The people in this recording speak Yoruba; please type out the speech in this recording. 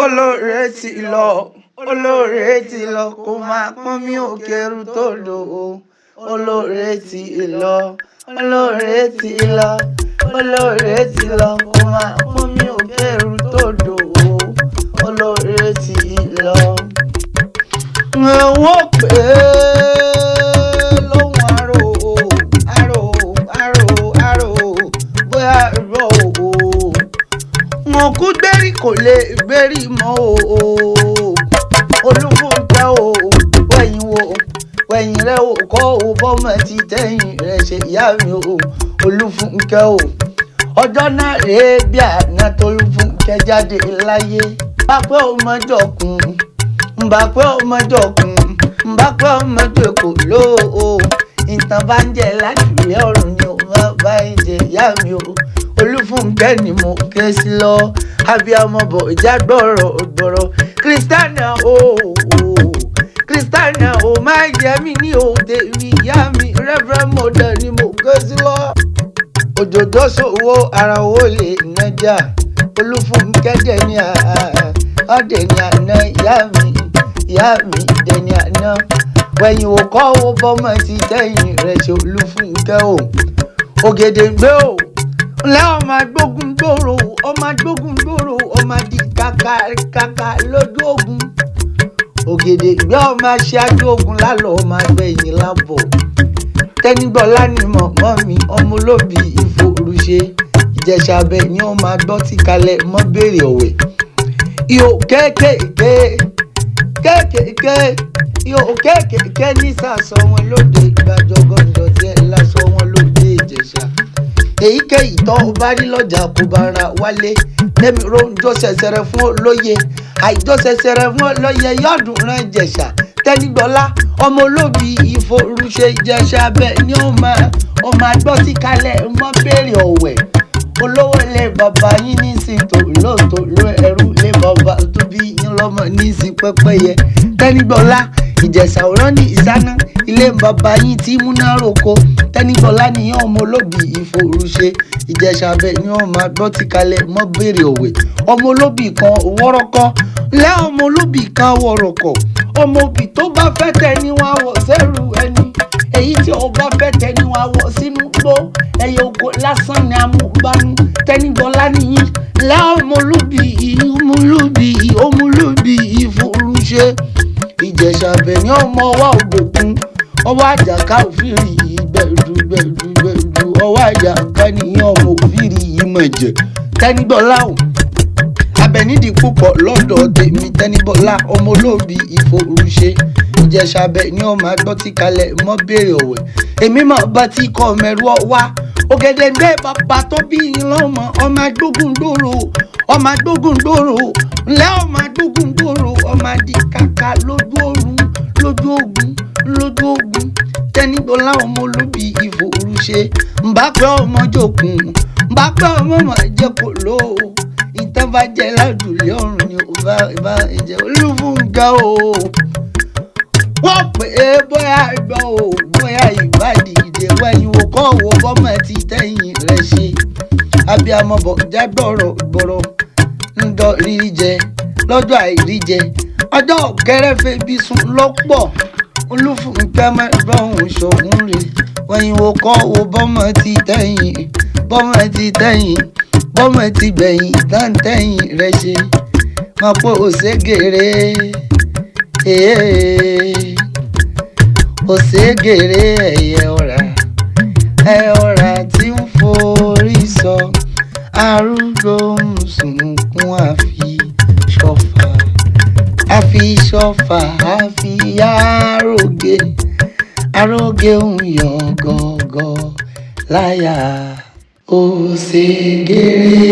olóore ti lọ olóore ti lọ kó máa pọ́n mi ò kẹrù tó lò ó olóore ti lọ olóore ti lọ olóore ti lọ kó máa pọ́n mi ò kẹrù tó lò ó olóore ti lọ. wọ́n pè é lóhùn àrò bóyá rọ o wọn kú gbérí kò lè gbérí mọ́ o Olúfúnkẹ́ o wẹ̀yìn rẹ o kọ́ o bọ́mọ ti tẹ̀yìn rẹ ṣe ìyá mi o Olúfúnkẹ́ o ọjọ́ náà rèé bí àná t'Olúfúnkẹ́ jáde láyé bápẹ́ ọmọjọkùn bápẹ́ ọmọjọkùn bápẹ́ ọmọjọkùn ló o ìtàn bá ń jẹ láti ilé ọ̀run ni o máa bá ń jẹ ìyá mi o Olúfúnkẹ́ ni mo ké sí lọ abiyamọ bọ̀ ìjà gbọ̀rọ̀ Kristiana Kristiana máa jẹ mí ní òde mi ìyá mi Reverend Mother ni mo ké sí lọ. Òjòjò ṣòwò ara owó lè nájà Olúfúnkẹ́ dẹni àná ìyá mi dẹni àná wẹ̀yìn ò kọ́ owó bọ́mọ ti tẹ̀yìn rẹ̀ ṣe Olúfúnkẹ́ o Ògèdèngbé o lẹ́ ọmọ agbógun gbòòrò ọmọ di kàkà lójú ogun Ògèdèngbé ọmọ aṣáájú ogun lálọ́ ọmọ agbẹ̀yìn lábọ̀ Tẹ́nígbọ́lá ni mọ̀mọ́ mi ọmọ olóbì ìforúṣe Ìjẹ̀ṣà abẹ ni ó máa gbọ́ tí kalẹ̀ mọ́ béèrè ọ̀wẹ̀ ihò kéékèèké ní sàsọ wọn lóde ìgbàjọgọ́ndọ̀ tí ẹ lásọ wọn lóde Ìjẹ̀ṣà èyíkéyìí tó bá rí lọ́jà kó bá ra wálé lẹ́mi ronjọ́ ṣẹ̀ṣẹ̀rẹ̀ fún olóye àìjọ́ ṣẹ̀ṣẹ̀rẹ̀ fún olóye yọ̀dún rán Ìjẹ̀ṣà Tẹ́nígbọ́lá ọmọ olóbì ìforúṣe Ìjẹ̀ṣà bẹ́ẹ̀ ni ó máa gbọ́ tí kalẹ̀ mọ́ béèrè ọ̀wẹ̀ olówó lé bàbá yín ní sí tòlótò ẹrú lé bàbá tó bí yín lọ́mọ ní sí pẹ́pẹ́yẹ Tẹ́nígbọ́lá Ìjẹ̀ṣà òrán ní ìsáná ilé bàbá yín tí múná roko Tẹ́nígbọ́lá nìyẹn ọmọ olóbì ìforúṣe Ìjẹ̀ṣà bẹ́ẹ̀ ni wọ́n máa gbọ́ tí kalẹ̀ mọ́ béèrè òwe ọmọ olóbì kan wọ́rọ́kọ́ lẹ́ ọmọ olóbì kan wọ̀rọ̀kọ̀ ọmọ òbí tó bá fẹ́ tẹ ni wọ́n á wọ̀ sẹ́rù ẹni èyí tí ó bá fẹ́ tẹ ni wọ́n á wọ̀ sínú gbó ẹyẹ oko lásán ni amúgbánú Tẹ́nígbọ́lá nìyí lẹ́ ọmọ olóbì ìforúṣe Ìjẹ̀ṣà bẹ́ẹ̀ ni ọmọ ọwọ́ ògbókun ọwọ́ àjàká òfìrí gbẹ̀dú ọwọ́ àjàká nìyẹn ọmọ òfìrí yìí mọ̀jẹ̀ Tẹ́nígbọ́lá o abẹnidì púpọ̀ lọ́dọ̀ tèmi Tẹ́nígbọ́lá ọmọ olóbì ìforúṣe Ìjẹ̀ṣà bẹ́ẹ̀ ni ó máa gbọ́ tí kalẹ̀ mọ́ béèrè ọ̀wẹ̀ èmi mọ̀ bá tí kọ́ mẹ́rù ọwá Ògèdèngbé bàbá tó bí yín lọ́mọ ọmọ agbógun gbòòrò ńlẹ́ ọmọ agbógun gbòòrò ọmọ di kàkà lójú ogun Tẹ́nígbọ́lá ọmọ olóbì ìforúṣe ńbàpẹ́ ọmọ jòkun ńbàpẹ́ ọmọ mọ̀ jẹ́ kò ló ìtàn bá jẹ́ ládùúlé ọ̀run ni ó bá ẹ̀jẹ̀ Olúfúnkẹ́ o wọ́n pè é bóyá gbọ́ o bóyá ìbàdí ìdè wẹ̀yìn ò kọ́ wo bọ́mọ ti tẹ̀yìn rẹ̀ ṣe abiyamọ bọ̀ já gbọ̀rọ̀ ń dọ̀ rírí jẹ lọ́jọ́ àìrí jẹ ọjọ́ kẹrẹ́fẹ́ bí sùn lọ́pọ̀ Olúfúnkẹ́ mẹ́gbọ́n ṣògùn rè wẹ̀yìn ò kọ́ wo bọ́mọ ti gbẹ̀yìn táǹtẹ̀yìn rẹ̀ ṣe mọ̀ pé òṣègèrè ẹ̀yẹ ọ̀rá tí ń forí sọ arúgbó ń sunkún àfi ṣọ̀fà àfi àrògé ń yọ gọ́gọ́ láyà òṣègèrè